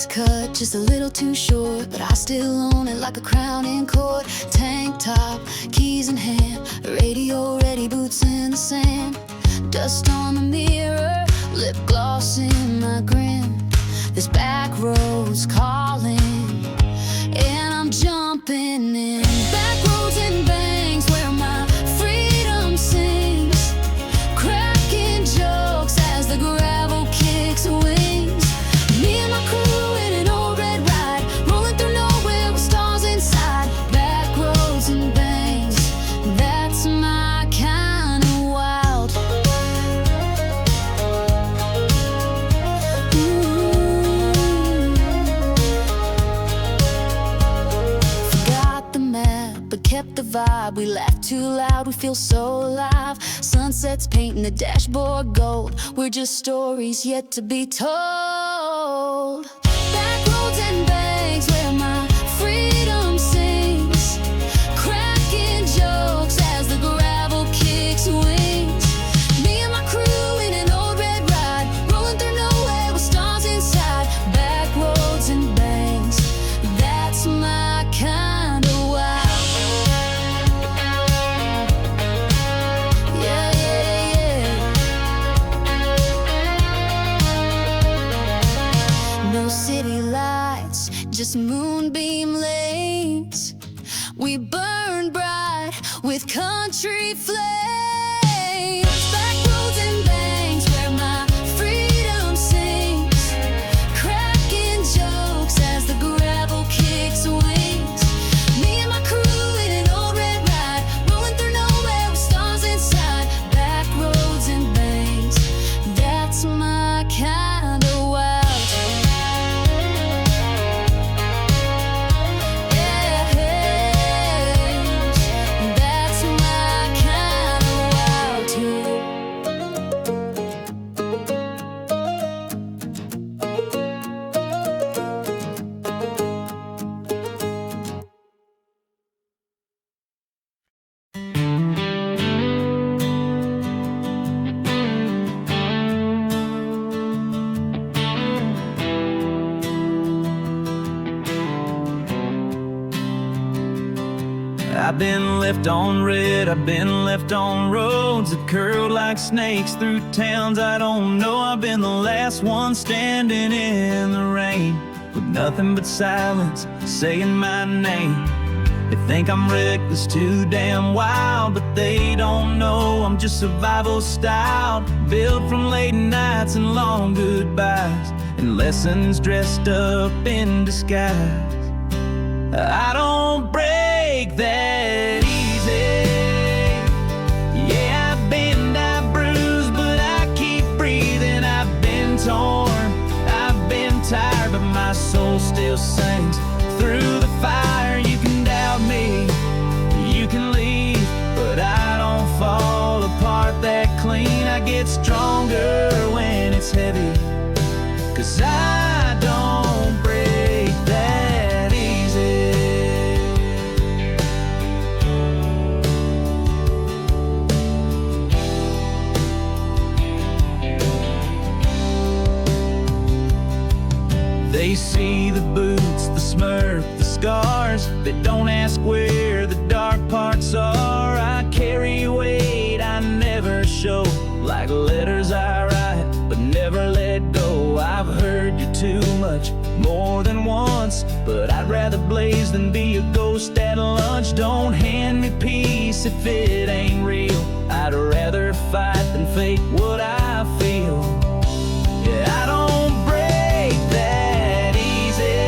is cut just a little too short, but I still own it like a crown in court. Tank top, keys in hand, radio ready, boots in the sand. Dust on the mirror, lip gloss in my grin. This back road's calling, and I'm jumping in. Back roads and bangs where my freedom sings, cracking jokes as the gravel kicks wings. Me and my crew in an old red ride, rolling through nowhere with stars inside. Back roads and bangs, that's my kind of wild. Forgot the map, but kept the vibe. We laugh too loud, we feel so alive. Sunsets painting the dashboard gold. We're just stories yet to be told. Back roads and banks where my freedom sings, cracking jokes as the gravel kicks wings. Me and my crew in an old red ride, rolling through nowhere with stars inside. Back roads and banks, that's my kind of wild. Yeah, yeah, yeah. No city lights, just moonbeam lanes. We burn bright with country flames. Back roads and banks where my freedom sings, cracking jokes as the gravel kicks wings. Me and my crew in an old red ride, rolling through nowhere with stars inside. Back roads and banks, that's my kind of wild. Yeah, that's my kind of wild too. I've been left on red, I've been left on roads that curled like snakes through towns I don't know. I've been the last one standing in the rain, with nothing but silence saying my name. They think I'm reckless, too damn wild, but they don't know I'm just survival style, built from late nights and long goodbyes, and lessons dressed up in disguise. I don't break that easy. Yeah, I've been, I've bruised, but I keep breathing. I've been torn, I've been tired, but my soul still sings through the fire. You can doubt me, you can leave, but I don't fall apart that clean. I get stronger when it's heavy, 'cause I don't break that easy. They see the boots, the smirk, the scars. They don't ask where the dark parts are. I carry weight I never show, like letters I write but never let go. I've heard you too much, more than once, but I'd rather blaze than be a ghost at lunch. Don't hand me peace if it ain't real. I'd rather fight than fake what I feel. Yeah, I don't break that easy.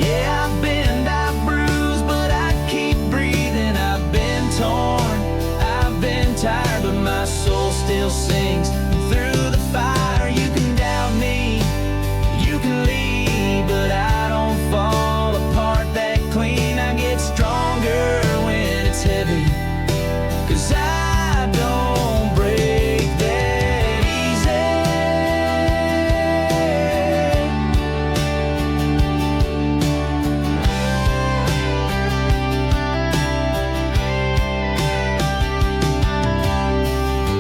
Yeah, I've been, I've bruised, but I keep breathing. I've been torn, I've been tired, but my soul still sings through the fire. You can doubt me, you can leave, but I don't fall apart that clean. I get stronger when it's heavy, 'cause I don't break that easy.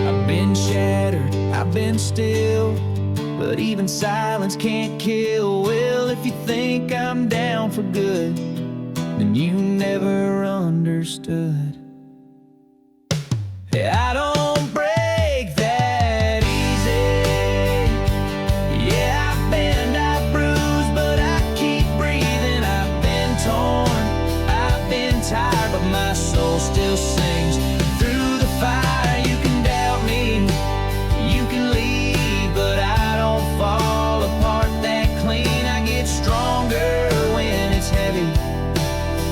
I've been shattered, I've been still, but even silence can't kill. Well, if you think I'm down for good, then you never understood. Hey, I don't break that easy. Yeah, I bend, I bruise, but I keep breathing. I've been torn, I've been tired, but my soul still sings. Through the fire, you can doubt me, you can leave, but I don't fall apart that clean. I get stronger when it's heavy,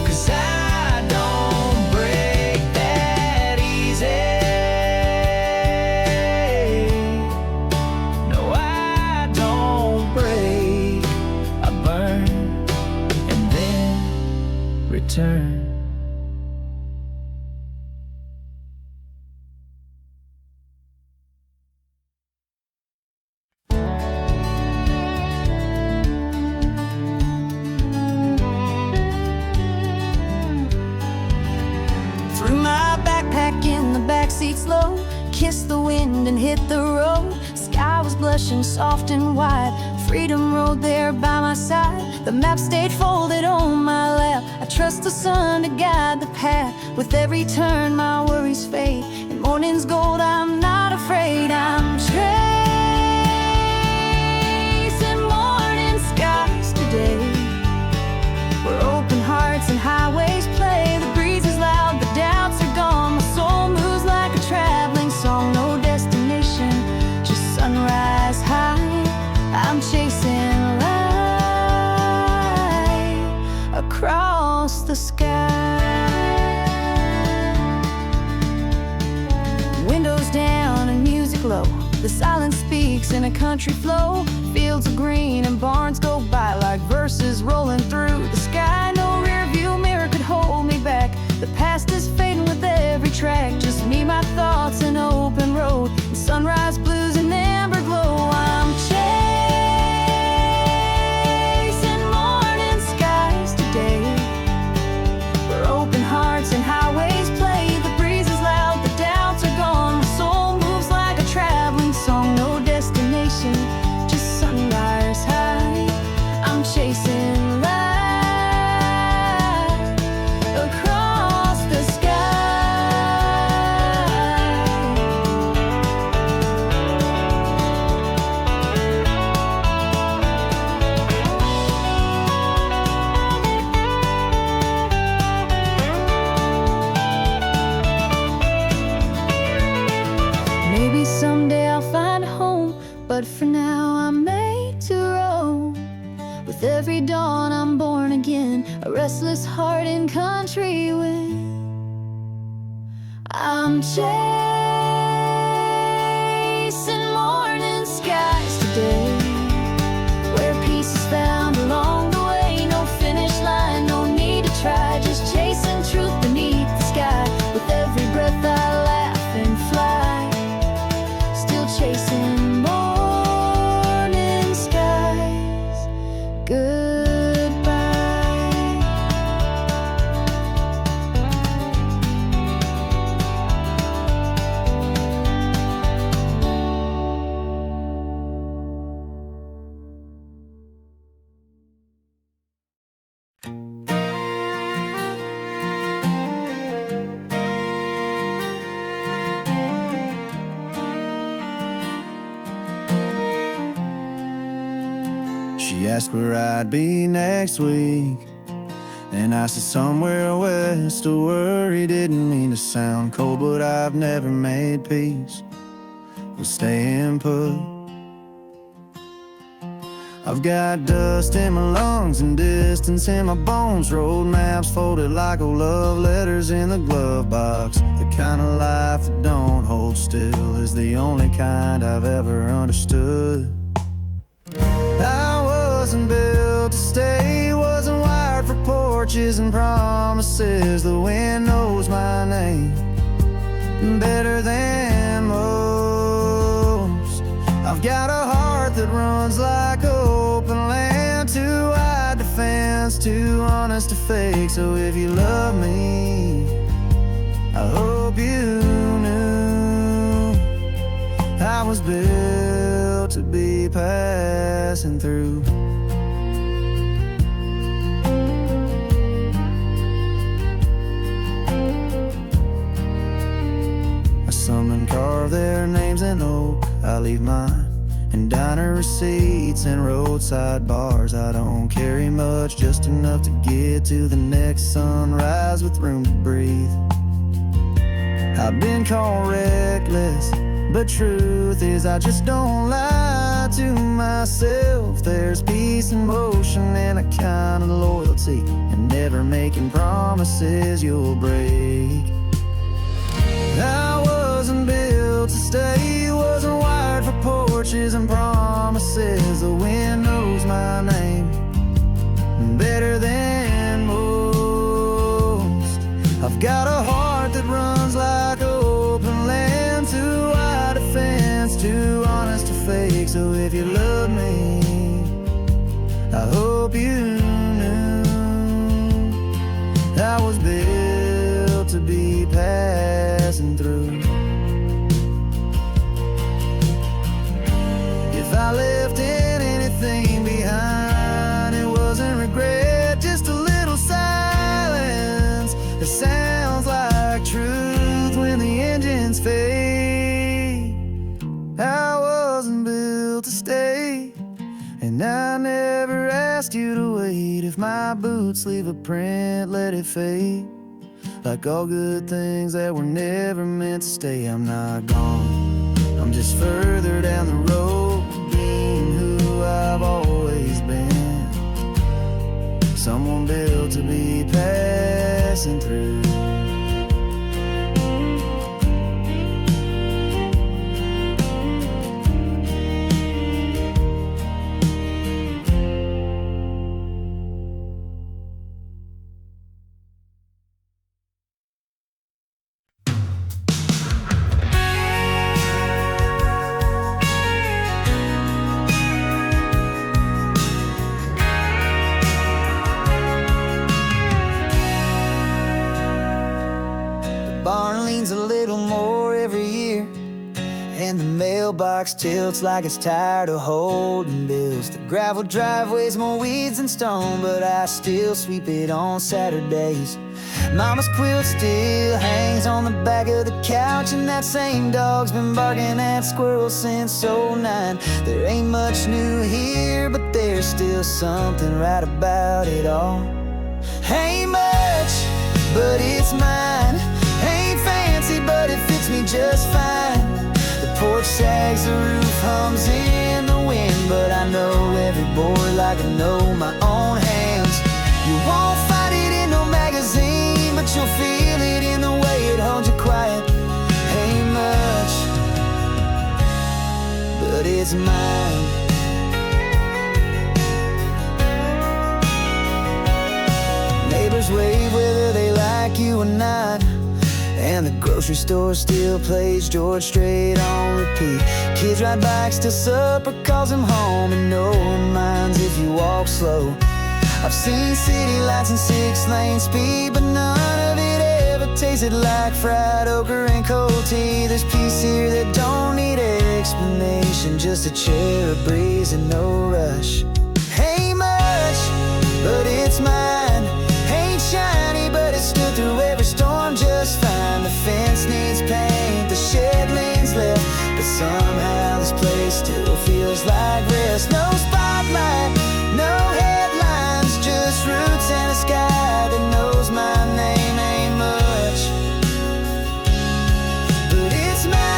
'cause I don't break that easy. No, I don't break. I burn and then return. Threw my backpack in the backseat slow, kissed the wind and hit the road. Sky was blushing soft and wide, freedom rode there by my side. The map stayed folded on my lap, I trust the sun to guide the path. With every turn my worries fade, in morning's gold I'm not afraid. I'm tracing morning skies today, where open hearts and highways play. The breeze is loud, the doubts are gone. My soul moves like a traveling song. No destination, just sunrise high. I'm chasing light across the sky. Windows down and music low, the silence speaks in a country flow. Fields of green and barns go by like verses rolling through the sky. No rear view mirror could hold me back. The past is fading with every track. Just me, my thoughts, an open road, and sunrise blues and amber glow. I'm chasing morning skies today, where open hearts and highways play. The breeze is loud, the doubts are gone. My soul moves like a traveling song. No destination, just sunrise high. I'm chasing light across the Maybe someday I'll find a home, but for now I'm made to roam. With every dawn I'm born again, a restless heart in country wind. I'm chasing morning skies today, where peace is found along the way. No finish line, no need to try, just chasing truth beneath the sky. With every breath I laugh and fly, still chasing morning skies. Goodbye. She asked where I'd be next week, and I said somewhere west. A worry didn't mean to sound cold, but I've never made peace with staying put. I've got dust in my lungs and distance in my bones. Road maps folded like old love letters in the glove box. The kind of life that don't hold still is the only kind I've ever understood. I wasn't built to stay, wasn't wired for porches and promises. The wind knows my name better than most. I've got a heart that runs like open land, too wide to fence, too honest to fake. So if you love me, I hope you knew I was built built to be passing through. Some carve their names in oak, I leave mine in diner receipts and roadside bars. I don't carry much, just enough to get to the next sunrise with room to breathe. I've been called reckless, but truth is I just don't lie to myself. There's peace in motion and a kind of loyalty, and never making promises you'll break. I wasn't built to stay, wasn't wired for porches and promises. The wind knows my name better than most. I've got a heart that runs like open land, too wide a fence, too honest to fake. So if you love me, I hope you knew I was built to be passing through. If I left anything behind, it wasn't regret, just a little silence. It sounds like truth when the engines fade. I wasn't built to stay, and I never asked you to wait. If my boots leave a print, let it fade. Like all good things that were never meant to stay. I'm not gone, I'm just further down the road, being who I've always been. Someone built to be passing through. Barn leans a little more every year, and the mailbox tilts like it's tired of holding bills. The gravel driveway's more weeds than stone, but I still sweep it on Saturdays. Mama's quilt still hangs on the back of the couch, and that same dog's been barking at squirrels since '09. There ain't much new here, but there's still something right about it all. Ain't much, but it's mine. Ain't fancy, but it fits me just fine. The porch sags, the roof hums in the wind, but I know every board like I know my own hands. You won't find it in no magazine, but you'll feel it in the way it holds you quiet. Ain't much, but it's mine. Neighbors wave whether they like you or not, and the grocery store still plays George Strait on repeat. Kids ride bikes till supper calls them home, and no one minds if you walk slow. I've seen city lights and 6-lane speed, but none of it ever tasted like fried okra and cold tea. There's peace here that don't need explanation, just a chair, a breeze, and no rush. Ain't much, but it's mine. Ain't shiny, but it stood through every storm just fine. The fence needs paint, the shed leans left, but somehow this place still feels like rest. No spotlight, no headlines, just roots and a sky that knows my name. Ain't much, but it's mine.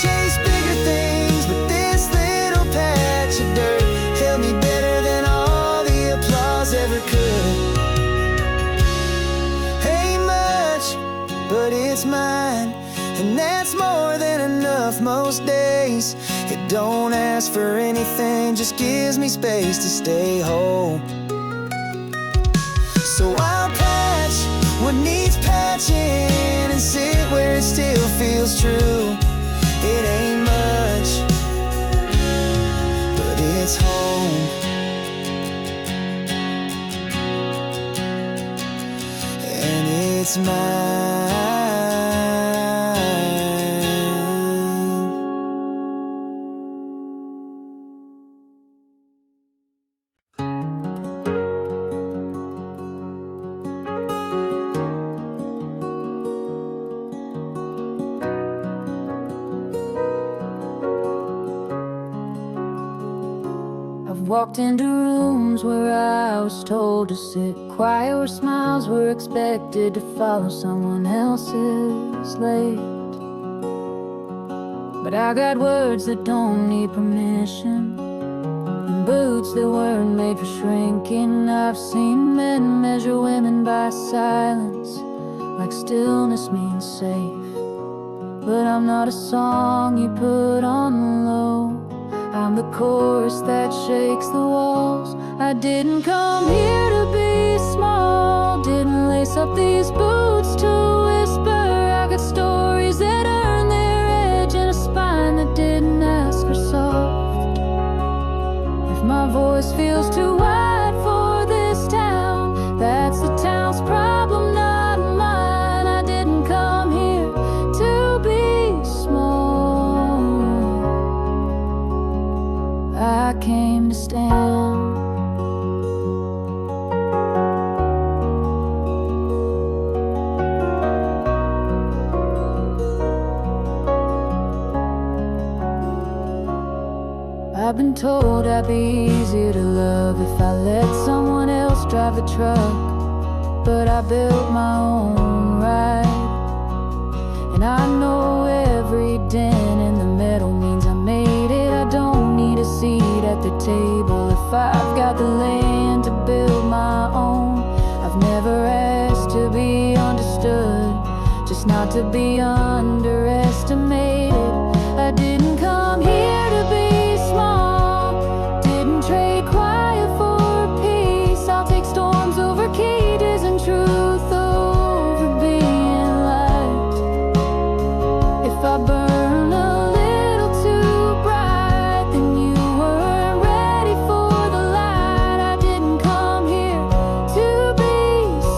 Chase bigger things, but this little patch of dirt held me better than all the applause ever could. Ain't much, but it's mine, and that's more than enough most days. It don't ask for anything, just gives me space to stay whole. So I'll patch what needs patching and sit where it still feels true. It ain't much, but it's home. this night. I've walked into rooms where I was told to sit quiet, where smiles were expected to follow someone else's lead. But I got words that don't need permission, and boots that weren't made for shrinking. I've seen men measure women by silence, like stillness means safe. But I'm not a song you put on the low, I'm the chorus that shakes the walls. I didn't come here to be small, didn't lace up these boots to whisper. I got stories that earned their edge and a spine that didn't ask for soft. If my voice feels too wide for this town, that's the town's problem, not mine. I didn't come here to be small, I came to stand. I've been told I'd be easier to love if I let someone else drive the truck, but I built my own ride. And I know every dent in the metal means I made it. I don't need a seat at the table if I've got the land to build my own. I've never asked to be understood, just not to be underestimated. I didn't come here to be small, didn't trade quiet for peace. I'll take storms over cages and truth over being liked. If I burn a little too bright, then you weren't ready for the light. I didn't come here to be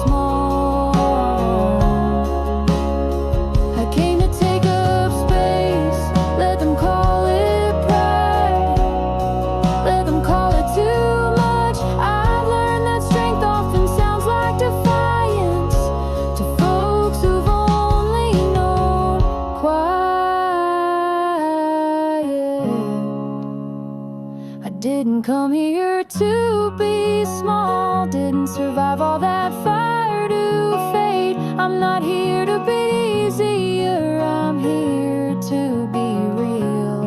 small, I came to take up space. Let them call it pride, let them call it too much. I've learned that strength often sounds like defiance to folks who've only known quiet. I didn't come here to be small, didn't survive all that fire to fade. I'm not here to be easier, I'm here to be real.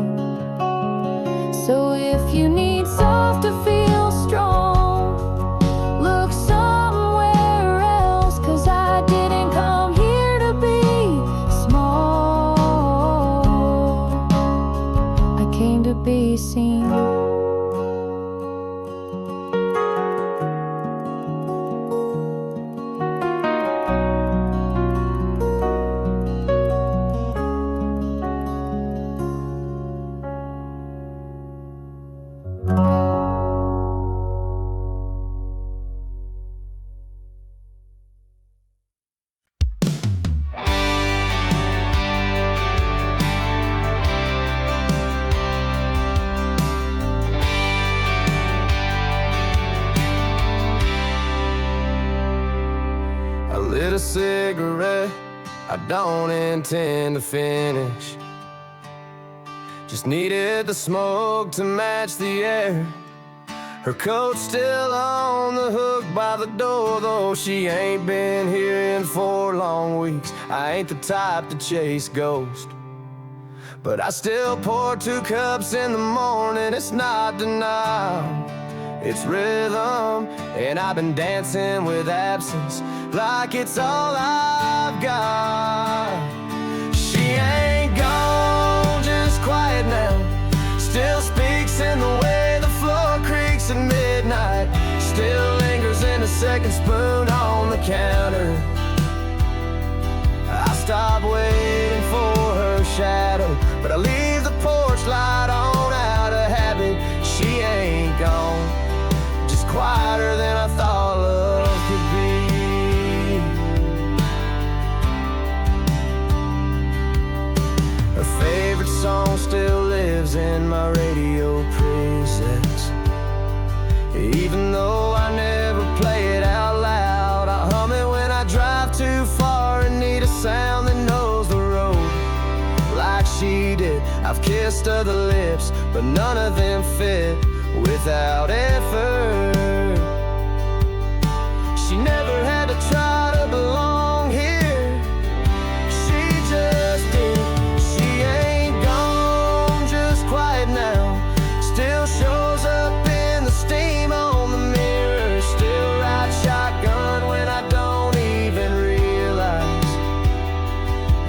So if you need soft to feel strong, look somewhere else, 'cause I didn't come here to be small, I came to be seen. I lit a cigarette, I don't intend to finish. Just needed the smoke to match the air. Her coat's still on the hook by the door, though she ain't been here in 4 long weeks. I ain't the type to chase ghosts, but I still pour 2 cups in the morning. It's not denial, it's rhythm, and I've been dancing with absence like it's all I've got. She ain't gone, just quiet now, still speaks in the way the floor creaks at midnight, still lingers in a second spoon on the counter. I stop waiting for her shadow, but I leave the porch light on out of habit. She ain't gone, just quieter than I thought love could be. list of the lips, but none of them fit without effort. She never had to try to belong here. She just did. She ain't gone, just quiet now. Still shows up in the steam on the mirror. Still ride shotgun when I don't even realize.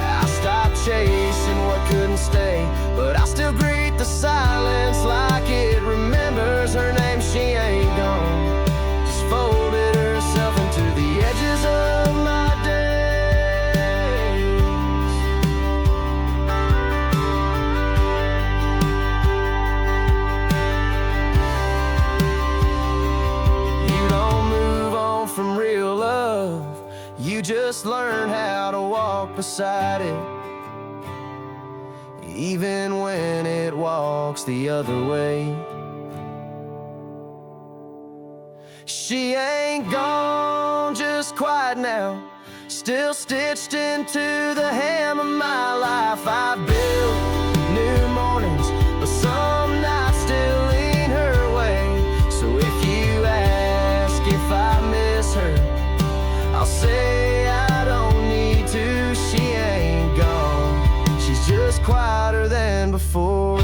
I stopped chasing what couldn't stay, but I still greet the silence like it remembers her name. She ain't gone, just folded herself into the edges of my days. You don't move on from real love, you just learn how to walk beside it, even when it walks the other way. She ain't gone, just quiet now. Still stitched into the hem of my life. I built new mornings, but some nights still lean her way. So if you ask if I miss her, I'll say I don't need to. She ain't gone, she's just quieter than before.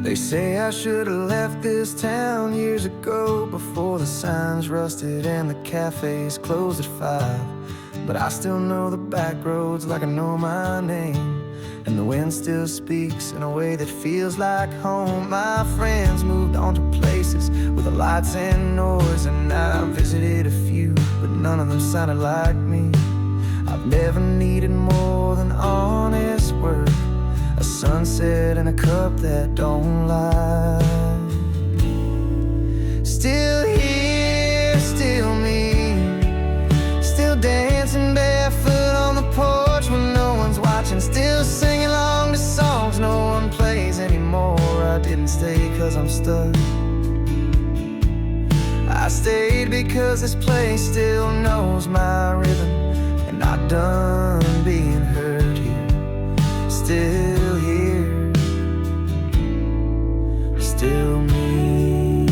They say I should have left this town years ago, before the signs rusted and the cafes closed at 5. But I still know the back roads like I know my name, and the wind still speaks in a way that feels like home. My friends moved on to places with the lights and noise, and I visited a few, but none of them sounded like me. I've never needed more than honest work, a sunset and a cup that don't lie. Still here, still me, still dancing barefoot on the porch when no one's watching, still singing along to songs no one plays anymore. I didn't stay cause I'm stuck, I stayed because this place still knows my rhythm, and not done being heard here. Still here, still me.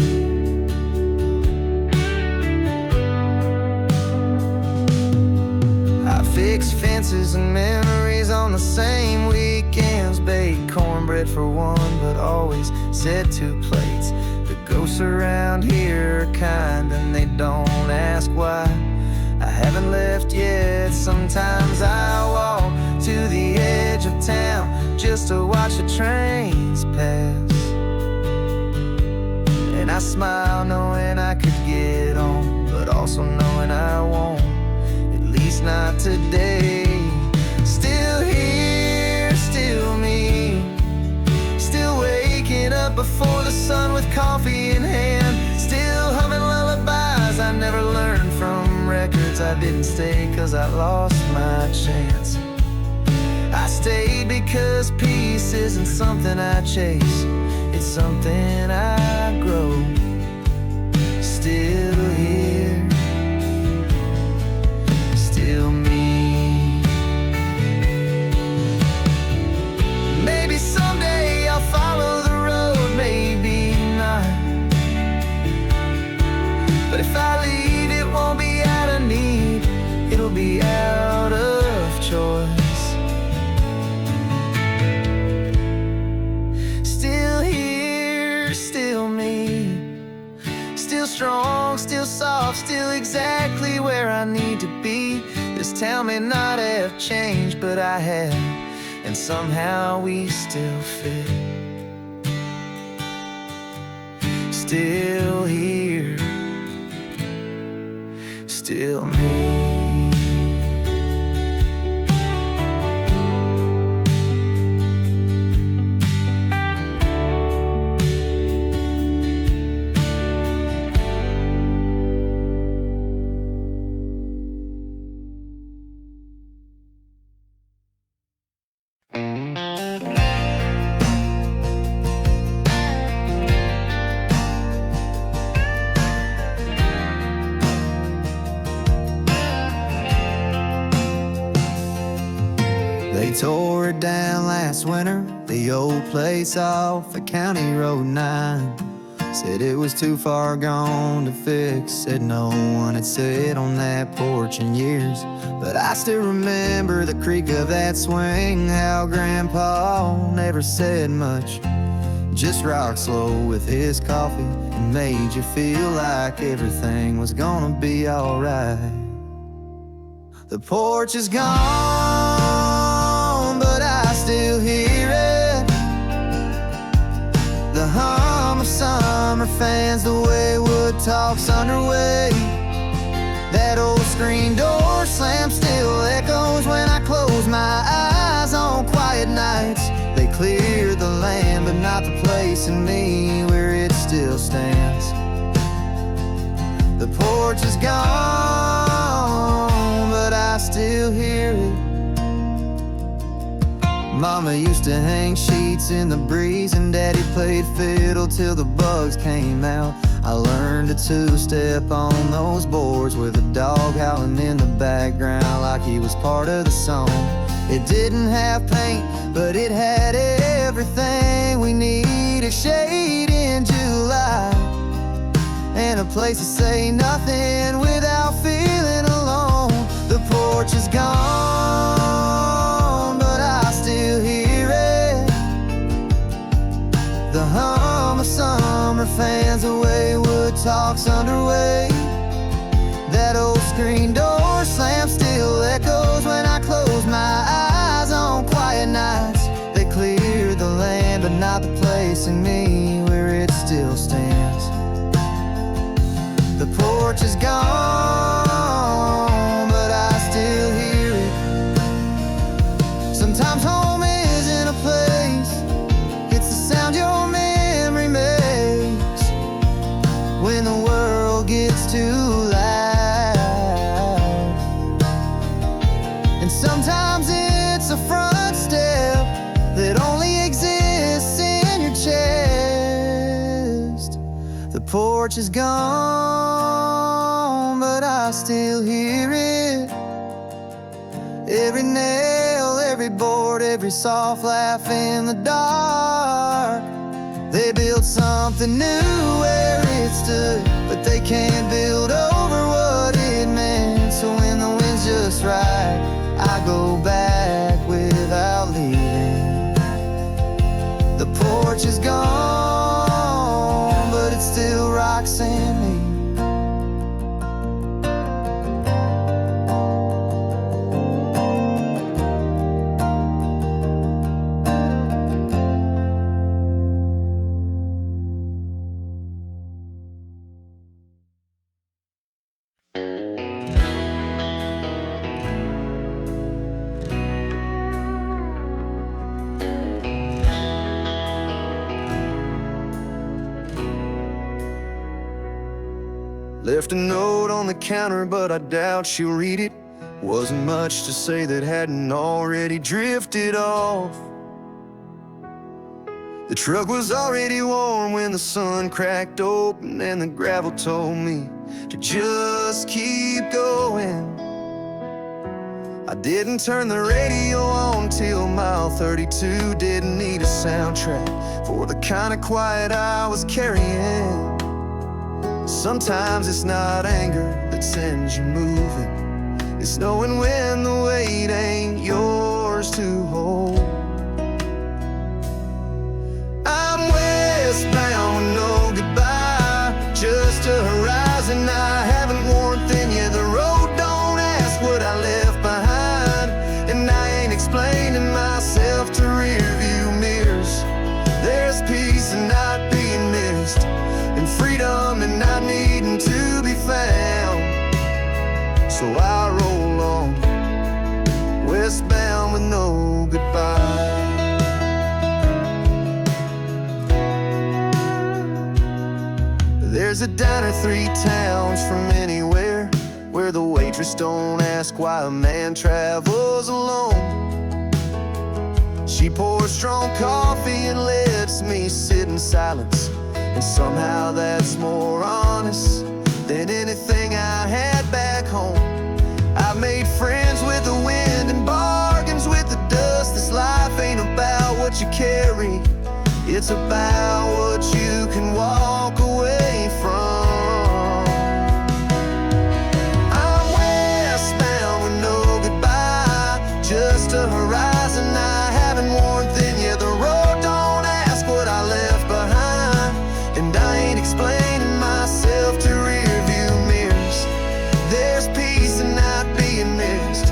I fix fences and memories on the same weekends, bake cornbread for one, but always set 2 plates. The ghosts around here are kind and they don't ask why. I haven't left yet. Sometimes I walk to the edge of town just to watch the trains pass, and I smile knowing I could get on, but also knowing I won't, at least not today. Still here, still me, still waking up before the sun with coffee in hand, still humming lullabies I never learned from records. I didn't stay cause I lost my chance, I stayed because peace isn't something I chase, it's something I grow. Still here, still me. Maybe someday I'll follow the road, maybe not, but if I leave it won't be out of need, it'll be out of choice. Strong, still soft, still exactly where I need to be. This town may not have changed, but I have, and somehow we still fit. Still here, still me. tore it down last winter, the old place off of County Road 9. Said it was too far gone to fix. Said no one had sat on that porch in years. But I still remember the creak of that swing, how Grandpa never said much, just rocked slow with his coffee and made you feel like everything was gonna be alright. The porch is gone, but I still hear it. The hum of summer fans, the way wood talks underway. That old screen door slam still echoes when I close my eyes on quiet nights. They cleared the land, but not the place in me where it still stands. The porch is gone, but I still hear it. Mama used to hang sheets in the breeze, and Daddy played fiddle till the bugs came out. I learned to two-step on those boards with a dog howling in the background like he was part of the song. It didn't have paint, but it had everything we need. A shade in July, and a place to say nothing without feeling alone. The porch is gone, but I still hear it. The hum of summer fans, the way wood talks underway. That old screen door slam still echoes when I close my eyes on quiet nights. They cleared the land, but not the place in me where it still stands. The porch is gone, but I still hear it. Sometimes home isn't a place, it's the sound your memory makes when the world gets too loud. And sometimes it's a front step that only exists in your chest. The porch is gone, but I still hear it. Every nail, every board, every soft laugh in the dark. They built something new where it stood, but they can't build over what it meant. So when the wind's just right, I go back without leaving. The porch is gone, but it still rocks in me. Left a note on the counter, but I doubt she'll read it. Wasn't much to say that hadn't already drifted off. The truck was already warm when the sun cracked open, and the gravel told me to just keep going. I didn't turn the radio on till mile 32. Didn't need a soundtrack for the kind of quiet I was carrying. Sometimes it's not anger that sends you moving, it's knowing when the weight ain't yours to hold. I'm westbound with no goodbye, just a horizon I haven't worn thin yet. The road don't ask what I left behind, and I ain't explaining myself to rearview mirrors. There's peace in not being missed, and freedom and not needing to be found. So I roll on, westbound with no goodbye. There's a diner 3 towns from anywhere, where the waitress don't ask why a man travels alone. She pours strong coffee and lets me sit in silence, and somehow that's more honest than anything I had back home. I've made friends with the wind and bargains with the dust that's lies what you carry. It's about what you can walk away from. I'm westbound with no goodbye, just a horizon I haven't worn thin. Yeah, the road don't ask what I left behind, and I ain't explaining myself to rearview mirrors. There's peace in not being missed,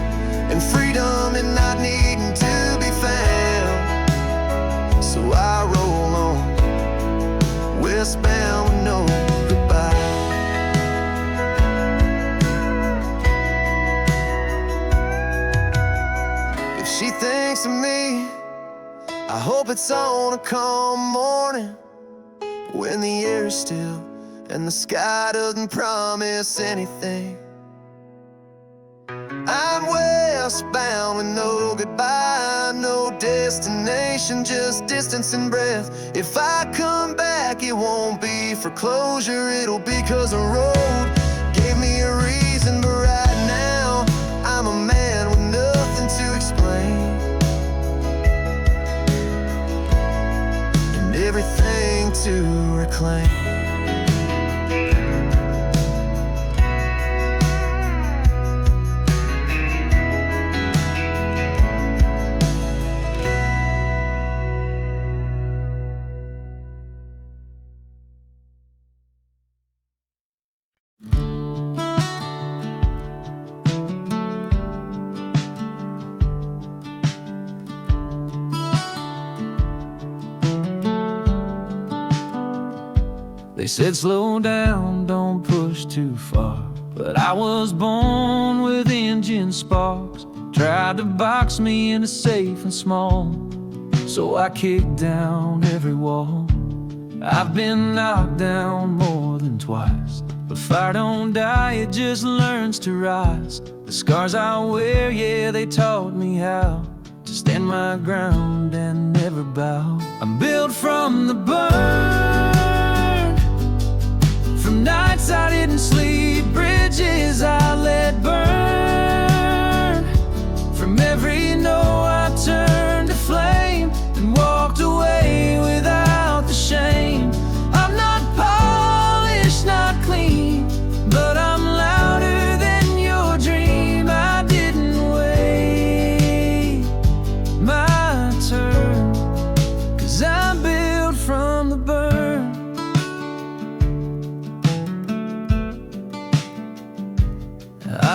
and freedom in not needing to be found. So I roll on, westbound with no goodbye. If she thinks of me, I hope it's on a calm morning, when the air is still and the sky doesn't promise anything. I'm westbound with no goodbye, no destination, just distance and breath. If I come back, it won't be for closure, it'll be 'cause the road gave me a reason. But right now, I'm a man with nothing to explain, and everything to reclaim. They said slow down, don't push too far, but I was born with engine sparks. Tried to box me into safe and small, so I kicked down every wall. I've been knocked down more than twice, but fire don't die, it just learns to rise. The scars I wear, yeah, they taught me how to stand my ground and never bow. I'm built from the burn, from nights I didn't sleep, bridges I let burn. From every no I turned to flame and walked away without the shame. I'm not polished, not clean, but I'm louder than your dream. I didn't wait my turn, 'cause I'm built from the burn.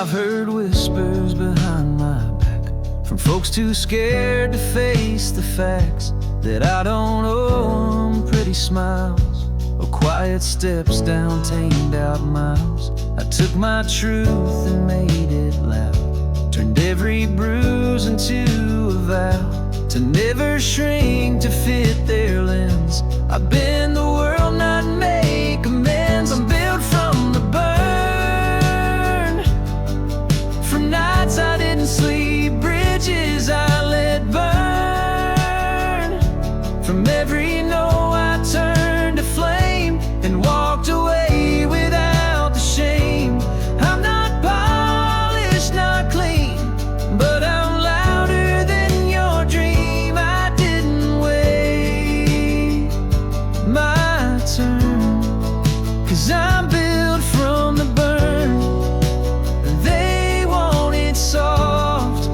I've heard whispers behind my back from folks too scared to face the facts, that I don't owe them pretty smiles or quiet steps down tamed out miles. I took my truth and made it loud, turned every bruise into a vow to never shrink to fit their lens. I bend the world, not make amends. I'm built from the burn, from nights I didn't sleep, bridges I let burn. From every no I turned to flame and walked away without the shame. I'm not polished, not clean, but I'm louder than your dream. I didn't wait my turn, 'cause I'm built from the burn. They want it soft,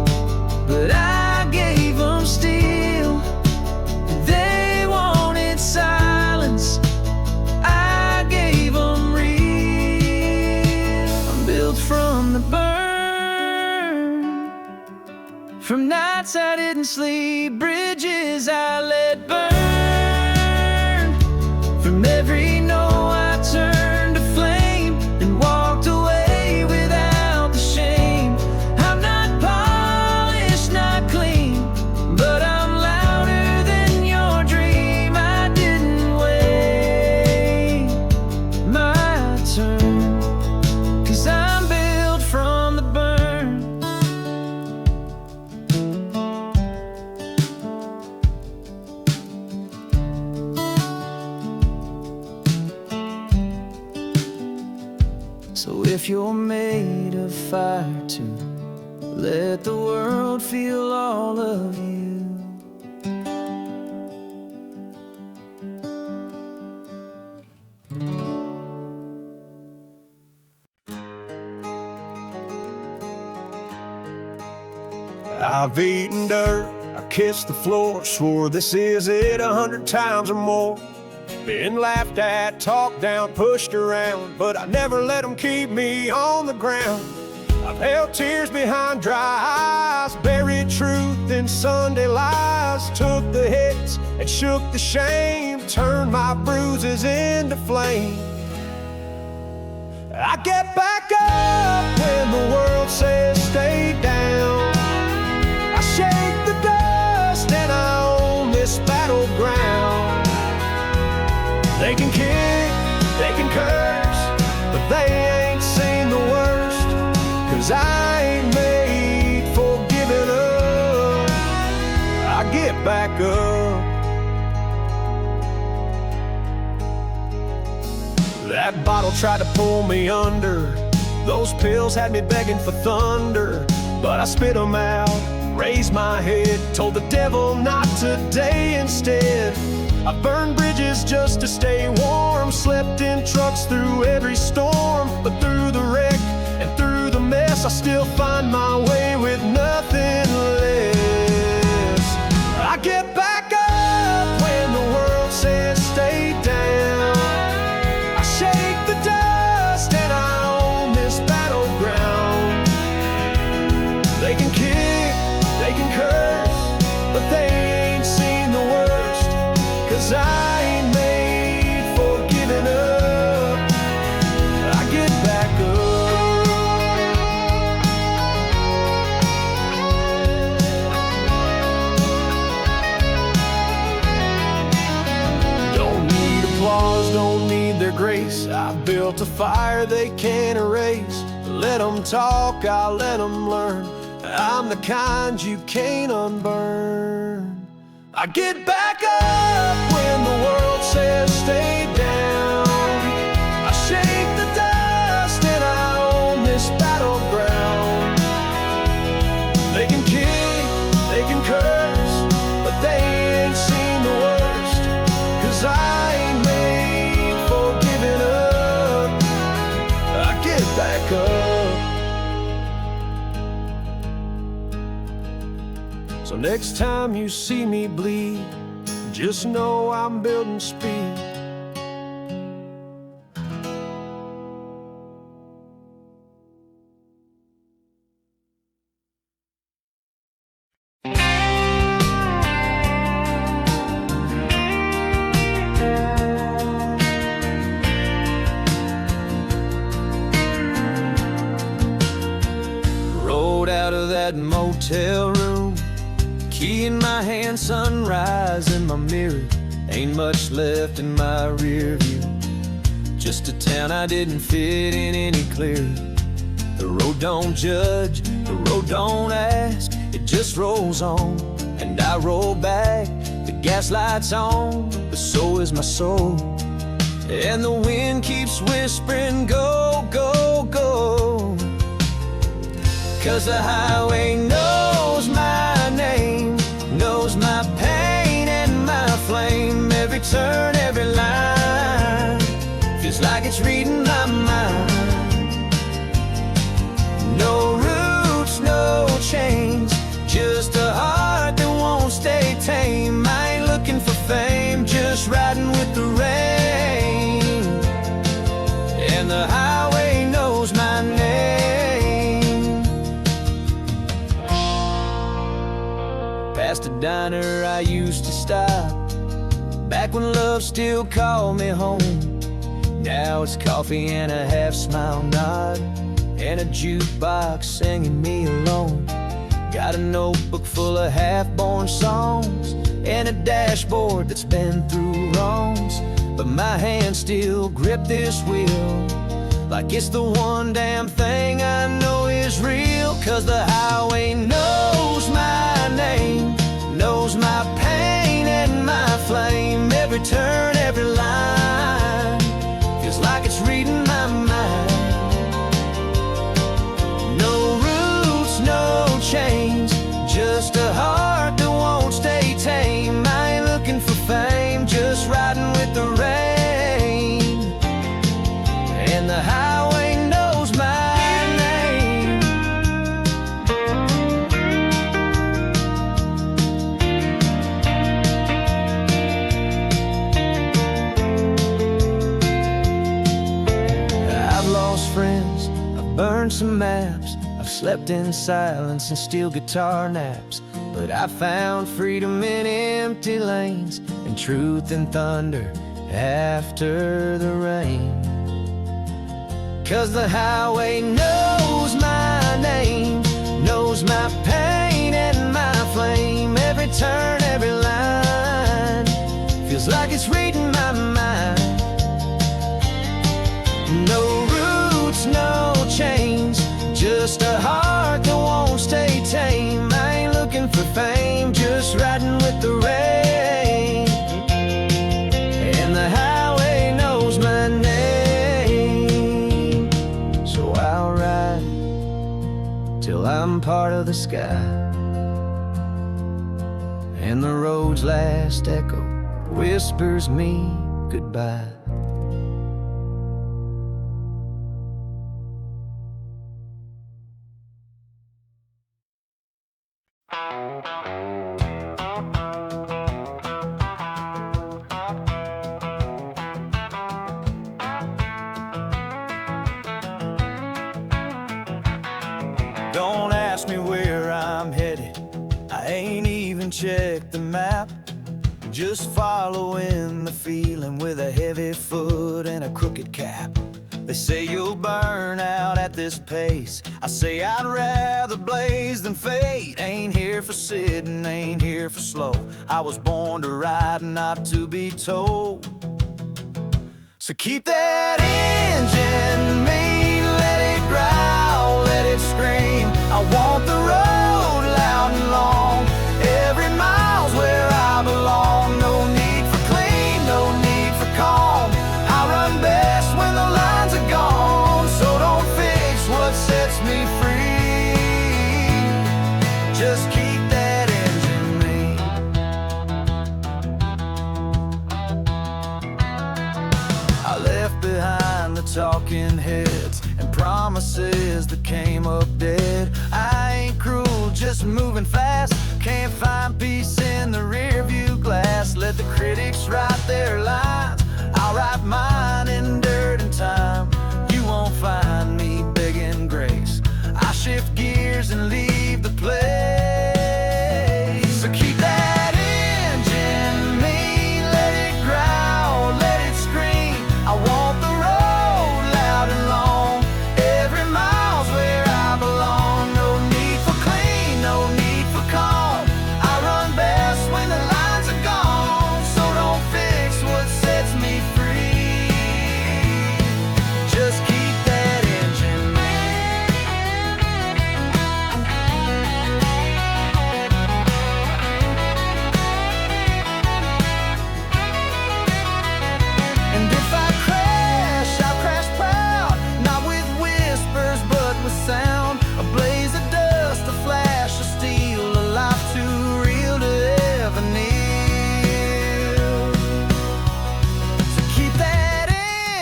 but I gave them steel. They wanted silence, I gave them real. I'm built from the burn, from nights I didn't sleep, bridges I let burn. From every no I turned to flame and walked away without the shame. I'm not polished, not clean, but I'm louder than your dream. I didn't wait my turn, 'cause I'm built from the burn. So if you're made of fire too, let the world feel all of you. I've eaten dirt, I kissed the floor, swore this is it 100 times or more. Been laughed at, talked down, pushed around, but I never let them keep me on the ground. I've held tears behind dry eyes, buried truth in Sunday lies, took the hits and shook the shame, turned my bruises into flame. I get back up when the world says stay down. I shake the dust and I own this battleground. They can kick, they can curse, but they ain't seen the worst, 'cause I ain't made for giving up. I get back up. That bottle tried to pull me under, those pills had me begging for thunder, but I spit them out, raised my head, told the devil not today instead. I burned bridges just to stay warm, slept in trucks through every storm, but through the wreck and through the mess I still find my way with nothing less. I get back up when the world says stay down. I shake the dust and I own this battleground. They can kick, they can curse, but they ain't seen the worst, 'cause I ain't made for giving up. I get back up. Don't need applause, don't need their grace. I built a fire they can't erase. Let them talk, I'll let them learn. I'm the kind you can't unburn. I get back up when the world says stay down. I shake the dust and I own this battleground. They can kick, they can curse, but they ain't seen the worst, 'cause I ain't made for giving up. I get back up. So next time you see me bleed, just know I'm building speed. Rolled out of that motel room, key in my hand, sunrise in my mirror. Ain't much left in my rear view, just a town I didn't fit in any clearer. The road don't judge, the road don't ask, it just rolls on, and I roll back. The gas light's on, but so is my soul, and the wind keeps whispering go, go, go. 'Cause the highway knows my name, knows my pain and my flame. Every turn, every line feels like it's reading my mind. No roots, no chains, just a heart that won't stay tame. I ain't looking for fame, just riding with the rain. And the highway knows my name. Past a diner I used to stop, back when love still called me home. Now it's coffee and a half smile nod, and a jukebox singing me alone. Got a notebook full of half-born songs, and a dashboard that's been through wrongs, but my hands still grip this wheel like it's the one damn thing I know is real. 'Cause the highway knows my name, knows my pain and my flame. Every turn, every line feels like it's reading my mind. No roots, no chains, just a heart that won't stay tame. I ain't looking for fame, just riding with the rain. And the highway knows my name. burned some maps. I've slept in silence and steel guitar naps, but I found freedom in empty lanes and truth in thunder after the rain. 'Cause the highway knows my name, knows my pain and my flame. Every turn, every line feels like it's reading my mind. No roots, no chains, just a heart that won't stay tame. I ain't looking for fame, just riding with the rain. And the highway knows my name, so I'll ride till I'm part of the sky, and the road's last echo whispers me goodbye. Don't ask me where I'm headed, I ain't even checked the map. Just following the feeling with a heavy foot and a crooked cap. They say you'll burn out at this pace, I say I'd rather blaze than fade. Ain't here for sitting, ain't here for slow. I was born to ride, not to be told. So keep that engine mean, let it growl, let it scream. I want the road loud and long, every mile's where I belong. No need for clean, no need for calm. I run best when the lines are gone, so don't fix what sets me free. Just keep that engine mean. I left behind the talking heads and promises that came up dead. I ain't cruel, just moving fast. Can't find peace in the rear view glass. Let the critics write their lines, I'll write mine in dirt and time. You won't find me begging grace, I shift gears and leave the place. So keep that engine mean, let it growl, let it scream. I want the road loud and long, every mile's where I belong. No need for clean, no need for calm. I run best when the lines are gone, so don't fix what sets me free. Just keep that engine And if I crash, I'll crash proud, not with whispers but with sound. A blaze of dust, a flash of steel, a life too real to ever kneel. So keep that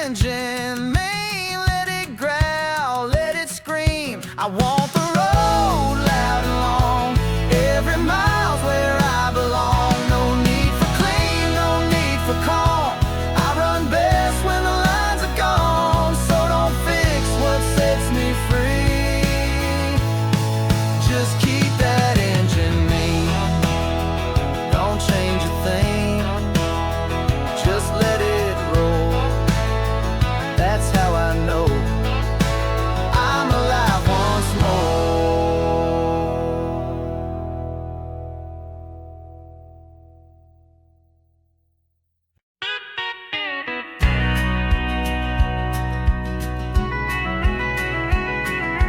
engine mean, let it growl, let it scream. I want the road loud and long, every mile's where I belong. No need for clean, no need for calm. I run best when the lines are gone, so don't fix what sets me free. Just keep that engine mean, don't change a thing, just let it roll. That's how I know I'm alive once more.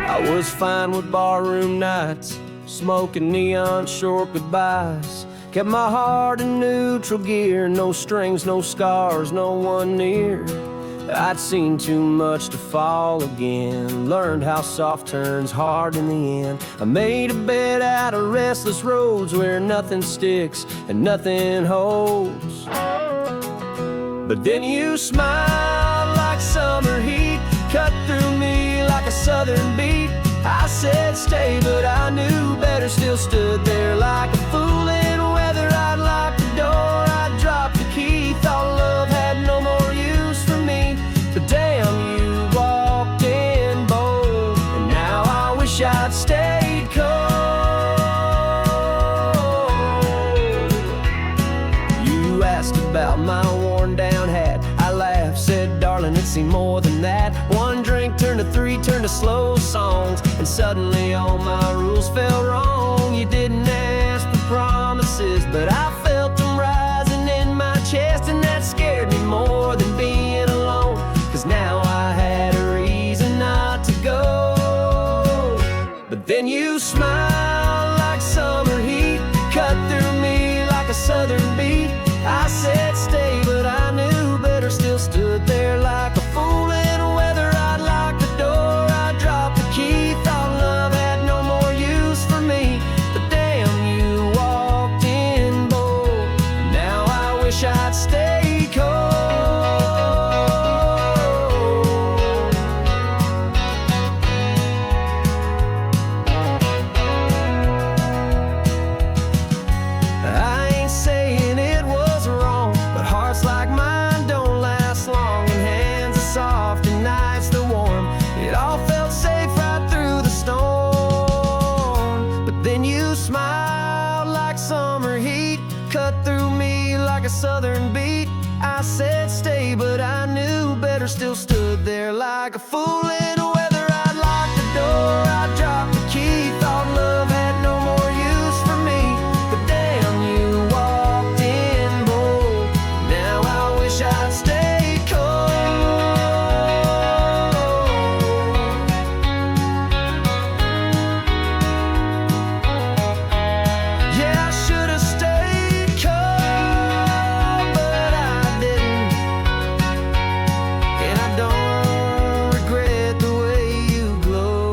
I was fine with barroom nights, smoking neon short goodbyes. Kept my heart in neutral gear, no strings, no scars, no one near. I'd seen too much to fall again, learned how soft turns hard in the end. I made a bed out of restless roads where nothing sticks and nothing holds. But then you smiled like summer heat, cut through me like a southern beat. I said stay, but I knew better, still stood there like a fool in weather. I'd lock the door, I'd drop the key, thought love had no more use for me. But damn, you walked in bold, See, more than that, one drink turned to three, turned to slow songs, and suddenly all my rules fell wrong. You didn't ask for promises, but I felt them rising in my chest, and that scared me more than being alone, 'cause now I had a reason not to go. But then you smiled like summer heat, cut through me like a southern beat. I said stay, but I knew better, still stood there like a fool in weather. I'd lock the door, I'd drop the key, thought love had no more use for me. But damn, you walked in bold, now I wish I'd stay cold. I ain't saying it was wrong, but hearts like mine don't last long, and hands are soft and nights they're warm. It all felt safe right through the storm. But then you smiled like summer heat, cut through me like a southern beat. I said stay, but I knew better, still stood there like a fool in weather. I'd lock the door, I'd drop the key, thought love had no more use for me. But damn, you walked in bold, now I wish I'd stay cold. Yeah, I should've stayed cold, but I didn't, and I don't regret the way you glow.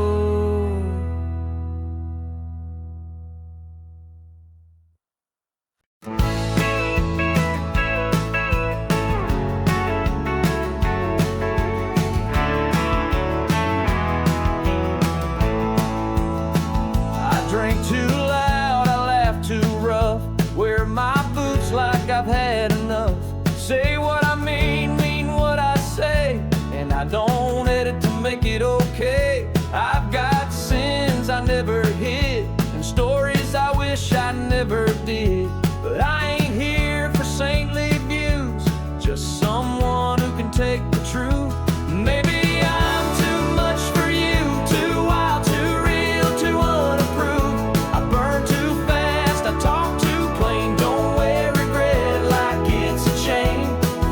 I drank too loud, I laughed too rough, wear my boots like I've had enough. Say what I mean what I say, and I don't edit to make it okay. I've got sins I never hid, and stories I wish I never did. But I ain't here for saintly views, just someone who can take the truth. Maybe I'm too much for you, too wild, too real, too unapproved. I burn too fast, I talk too plain, don't wear regret like it's a chain.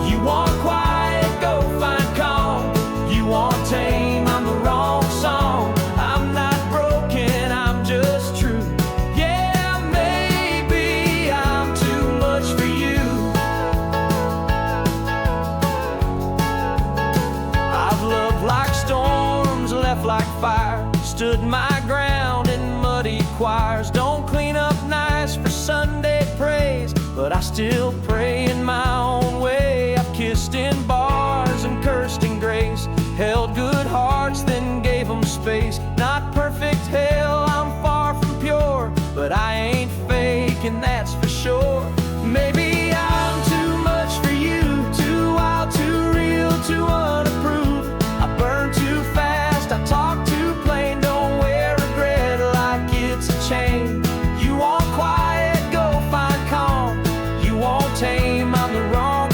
You want quiet, go find calm. You want tame, I'm the wrong song. I'm not broken, I'm just true. Yeah, maybe I'm too much for you. I've loved like storms, left like fire, stood my ground in muddy choirs. Don't clean up nice for Sunday praise, but I still pray in my own way. I've kissed in bars and cursed in grace, held good hearts then gave them space. Not perfect, hell, I'm far from pure, but I ain't fake, and that's for sure. Maybe I'm too much for you, too wild, too real, too unapproved. I burn too fast, I talk too plain, don't wear regret like it's a chain. You want quiet, go find calm. You want tame, I'm the wrong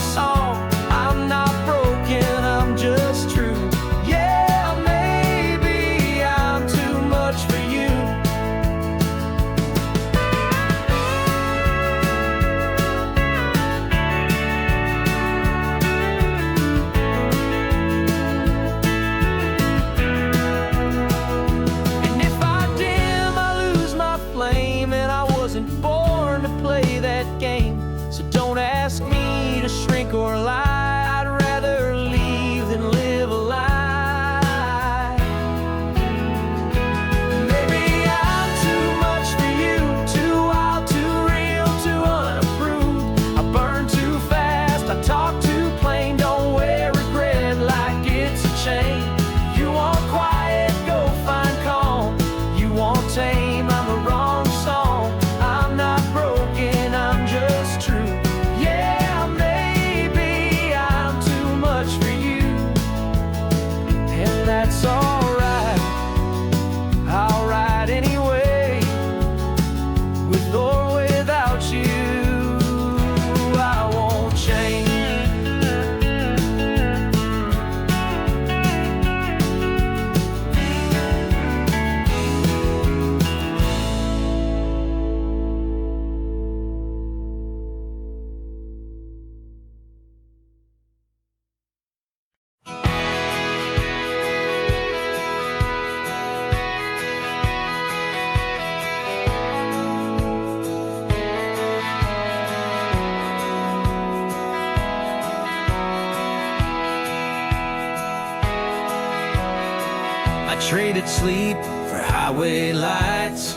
traded sleep for highway lights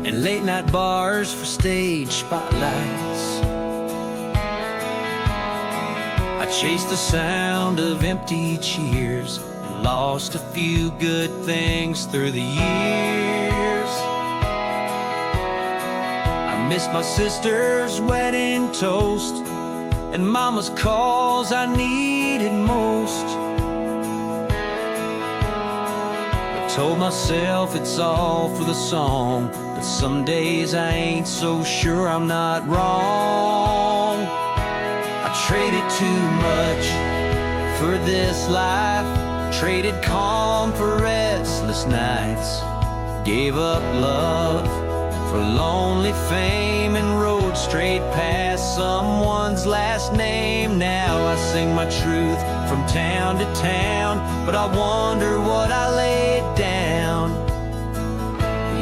and late night bars for stage spotlights. I chased the sound of empty cheers and lost a few good things through the years. I missed my sister's wedding toast and mama's calls I needed most. Told myself it's all for the song, but some days I ain't so sure I'm not wrong. I traded too much for this life, traded calm for restless nights, gave up love for lonely fame and rode straight past someone's last name. Now I sing my truth from town to town, but I wonder what I laid down.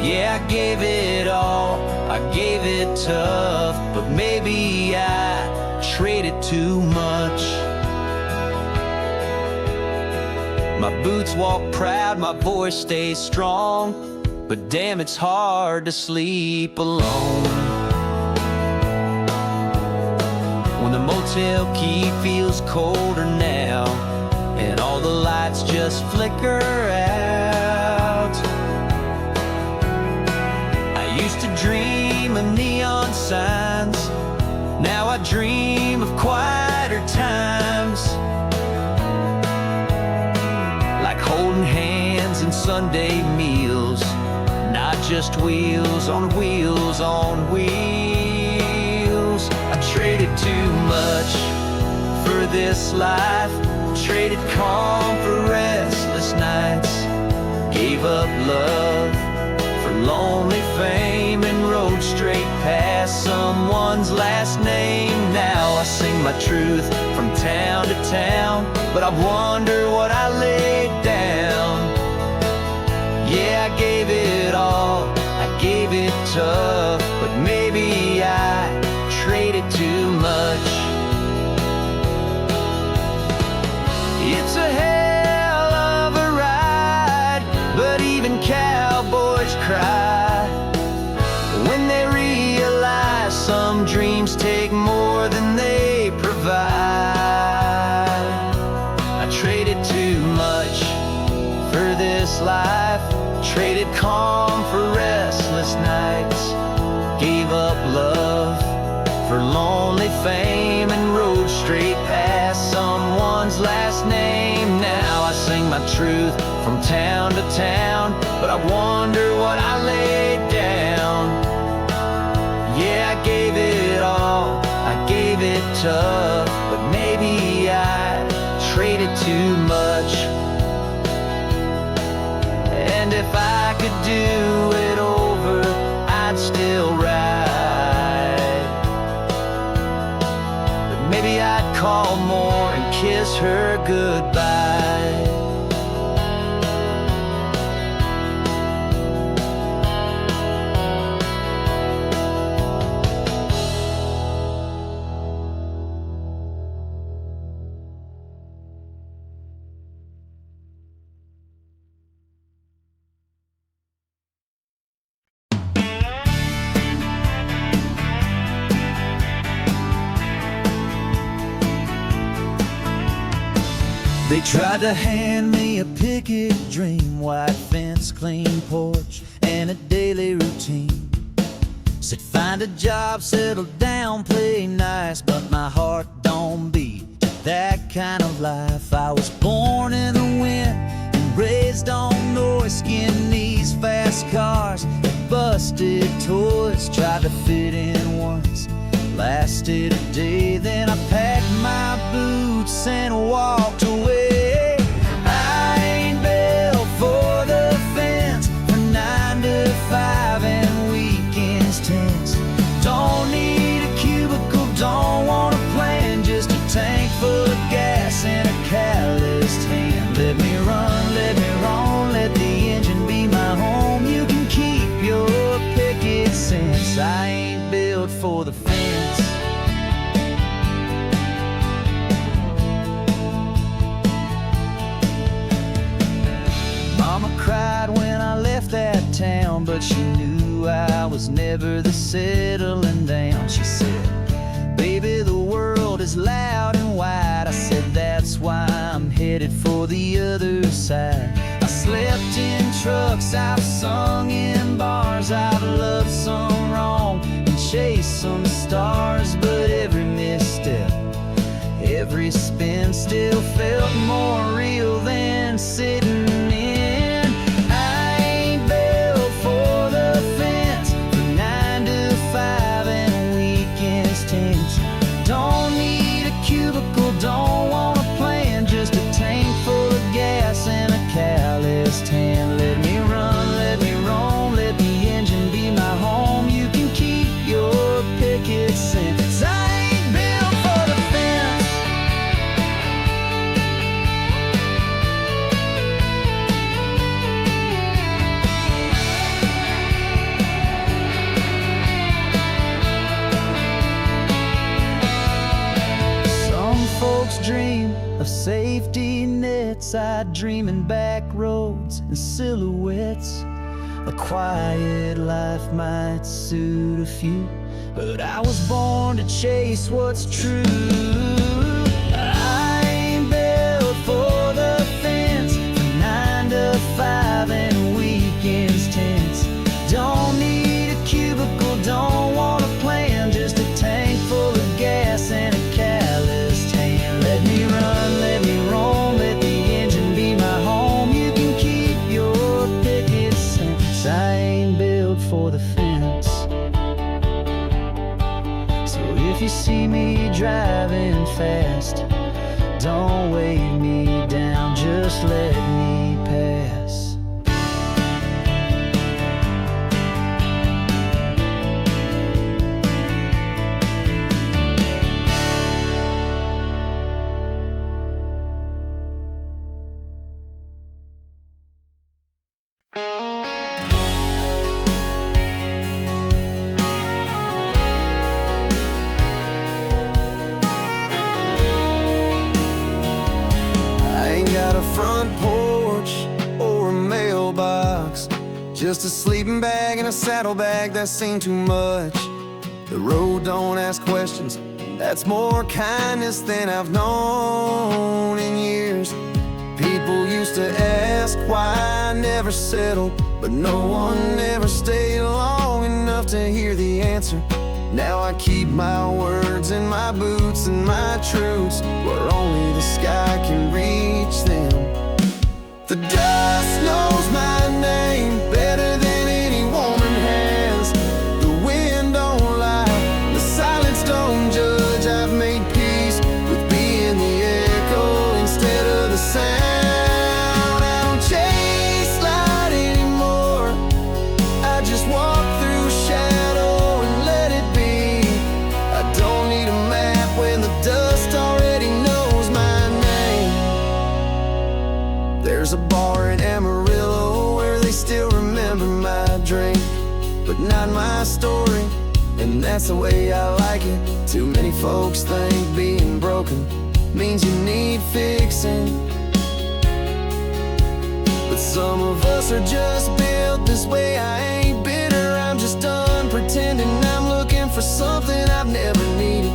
Yeah, I gave it all, I gave it tough, but maybe I traded too much. My boots walk proud, my voice stays strong, but damn, it's hard to sleep alone. When the motel key feels colder now, and all the lights just flicker out. I used to dream of neon signs, now I dream of quieter times, like holding hands and Sunday meals, not just wheels on wheels on wheels. I traded too much for this life, traded calm for restless nights, gave up love for lonely fame and rode straight past someone's last name. Now I sing my truth from town to town, but I wonder what I laid down. Yeah, I gave it all, I gave it tough, but maybe I traded too much. It's a hell of a ride, but even cowboys cry when they realize some dreams take more than they provide. I traded too much for this life, traded calm for restless nights, gave up love for lonely fame and rode straight past someone's last name. Now I sing my truth from town to town, but I wonder what I laid down. Yeah, I gave it all, I gave it tough, but maybe I traded too much. And if I could do it over, I'd still ride, but maybe I'd call more and kiss her goodbye. They tried to hand me a picket dream, white fence, clean porch, and a daily routine. Said find a job, settle down, play nice, but my heart don't beat to that kind of life. I was born in the wind and raised on noise, skin knees, fast cars, and busted toys. Tried to fit in once, lasted a day, then I packed my boots and walked away. I ain't built for the fence, for 9 to 5 and weekends tense. Don't need a cubicle, don't want a plan, just a tank full of gas and a calloused hand. Let me run, let me roam, let the engine be my home. You can keep your picket sense, I ain't built for the fence. but she knew I was never the settling down. She said, baby, the world is loud and wide. I said, that's why I'm headed for the other side. I slept in trucks, I've sung in bars, I've loved some wrong and chased some stars, but every misstep, every spin still felt more real than sitting in. I ain't built for the fence, from 9 to 5 and weekends tense. Don't need a cubicle, don't want a plan, just a tank full of gas and a calloused hand. Let me run, let me roam, let the engine be my home. You can keep your picket fence. I ain't built for the fence. Some folks dream of safety nets, I dream in back roads and silhouettes. A quiet life might suit a few, but I was born to chase what's true. I ain't built for the fence, from 9 to 5 and weekends tense. Don't need a cubicle, don't want a plan, just a tank full of gas and a calloused hand. Let me run, let me roam, let the engine be my home. You can keep your picket fence. I ain't built for the fence. So if you see me driving fast, don't wave me down, just let me pass. Front porch or a mailbox, just a sleeping bag and a saddlebag, that seemed too much. The road don't ask questions, that's more kindness than I've known in years. People used to ask why I never settled, but no one ever stayed long enough to hear the answer. Now I keep my words in my boots and my truths, where only the sky can reach them. The dust knows my name better than any woman has. The wind don't lie, the silence don't judge. I've made peace with being the echo instead of the sound. I don't chase light anymore, I just walk through shadow and let it be. I don't need a map when the dust already knows my name. There's a bar in Amarillo where they still remember my drink, but not my story, and that's the way I like it. Too many folks think being broken means you need fixing, but some of us are just built this way. I ain't bitter, I'm just done pretending I'm looking for something I've never needed.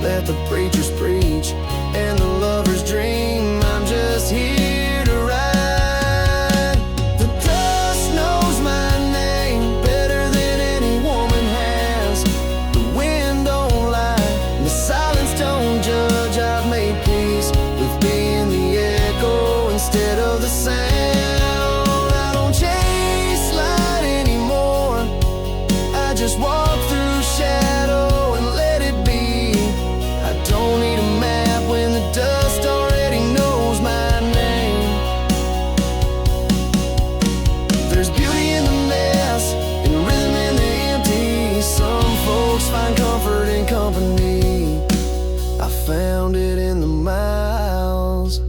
Let the preachers preach and the lovers dream, I'm just here to ride. The dust knows my name better than any woman has. The wind don't lie, the silence don't judge. I've made peace with being the echo instead of the sound. I don't chase light anymore, I just walk through shadow and let it be. I don't need a map when the dust already knows my name. There's beauty in the mess and rhythm in the empty. Some folks find comfort in company, I found it in the miles.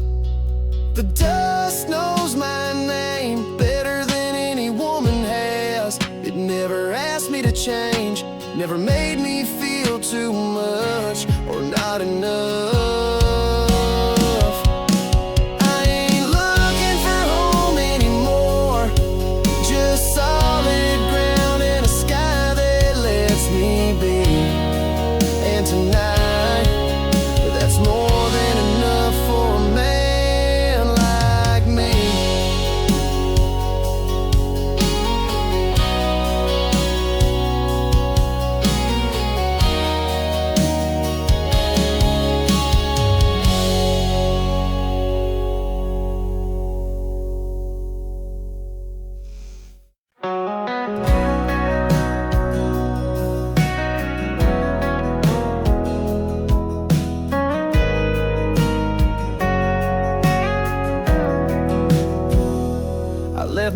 The dust knows my name better than any woman has. It never asked me to change, never made me feel too much or not enough. I ain't looking for home anymore, just solid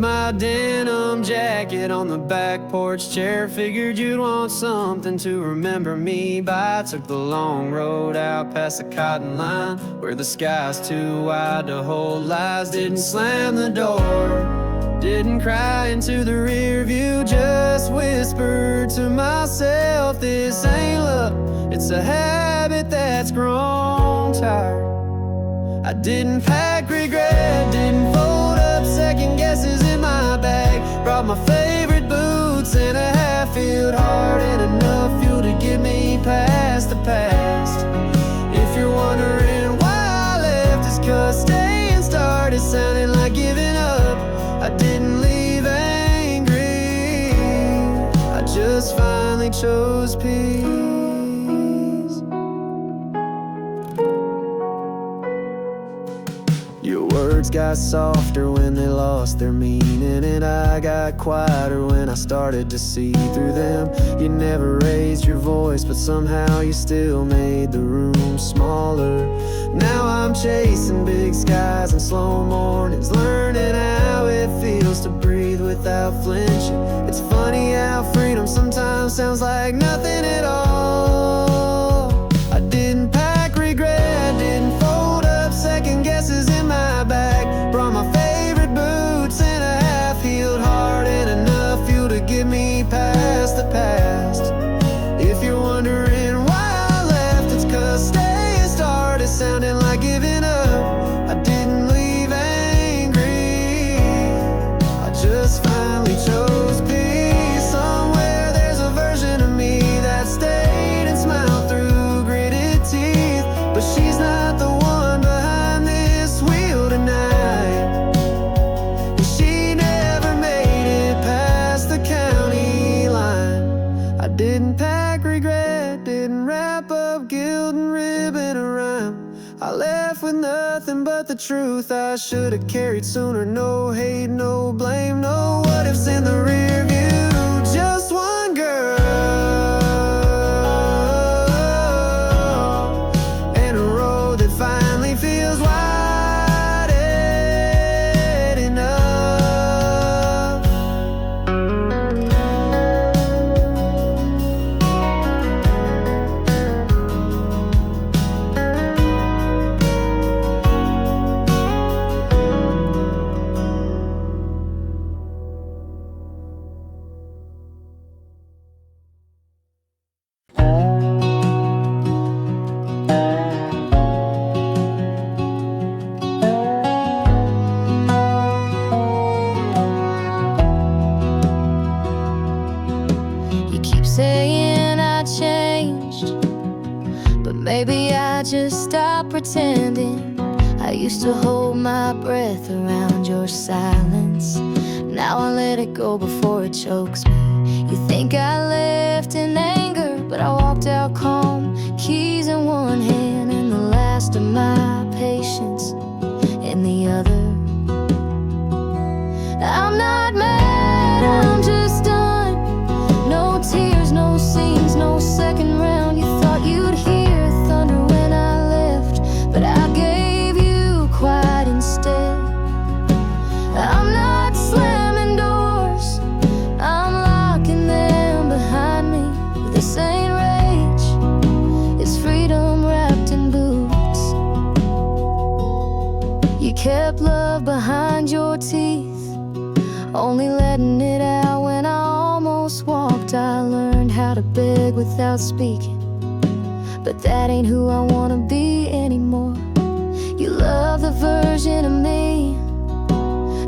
my denim jacket on the back porch chair. Figured you'd want something to remember me by. Took the long road out past the cotton line, where the sky's too wide to hold lies. Didn't slam the door, didn't cry into the rear view, just whispered to myself, this ain't love, it's a habit that's grown tired. I didn't pack regret, didn't fold up second guesses in my bag. Brought my favorite boots and a half-filled heart, and enough fuel to get me past the past. If you're wondering why I left, it's 'cause staying started sounding like giving up. I didn't leave angry, I just finally chose peace. Your words got softer when they lost their meaning, and I got quieter when I started to see through them. You never raised your voice, but somehow you still made the room smaller. Now I'm chasing big skies and slow mornings, learning how it feels to breathe without flinching. It's funny how freedom sometimes sounds like nothing at all. I didn't pack regret, didn't fold up second guesses in my bag. Brought my favorite boots and a half-healed heart, and enough fuel to get me past the past. If you're wondering why I left, it's 'cause staying started sounding like giving up. I didn't leave angry, I just finally chose peace. Somewhere there's a version of me that stayed and smiled through gritted teeth, but she's not the one behind this wheel tonight. And she never made it past the county line. I didn't pack regret, didn't wrap up guilt and ribbon around. I left with nothing but the truth I should have carried sooner. No hate, no blame, no what ifs in the rear view. Just one girl and a road that finally feels wide enough. You keep saying I changed, but maybe I just stopped pretending. I used to hold my breath around your silence. Now I let it go before it chokes me. You think I left in anger, but I walked out calm, keys in one hand and the last of my patience in the other. I'm not mad, I'm just done. No tears, no scenes, no second round. You thought you'd hear thunder when I left, but I gave you quiet instead. I'm not slamming doors, I'm locking them behind me. This ain't rage, it's freedom wrapped in boots. You kept love behind your teeth, only letting it out when I almost walked. I learned how to beg without speaking, but that ain't who I wanna be anymore. You love the version of me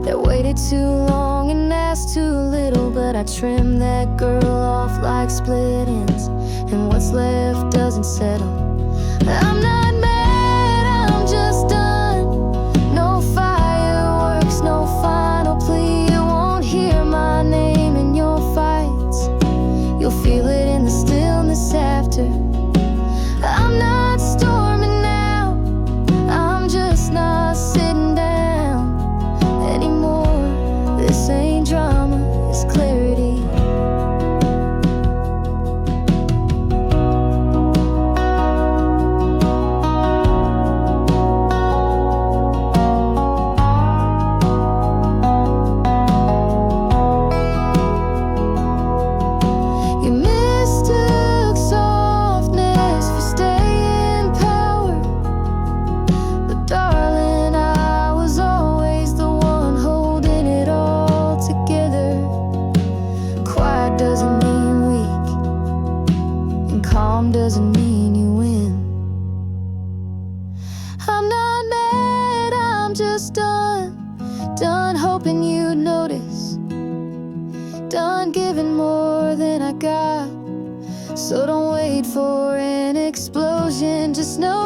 that waited too long and asked too little, but I trimmed that girl off like split ends, and what's left doesn't settle. I'm not mad, I'm just done. No fireworks, no final plea. You won't hear my name in your fights, you'll feel it in the stillness after. I'm not storming now, I'm just not sitting down anymore. This ain't drama, it's clarity. I'm just done hoping you'd notice, done giving more than I got. So don't wait for an explosion, just know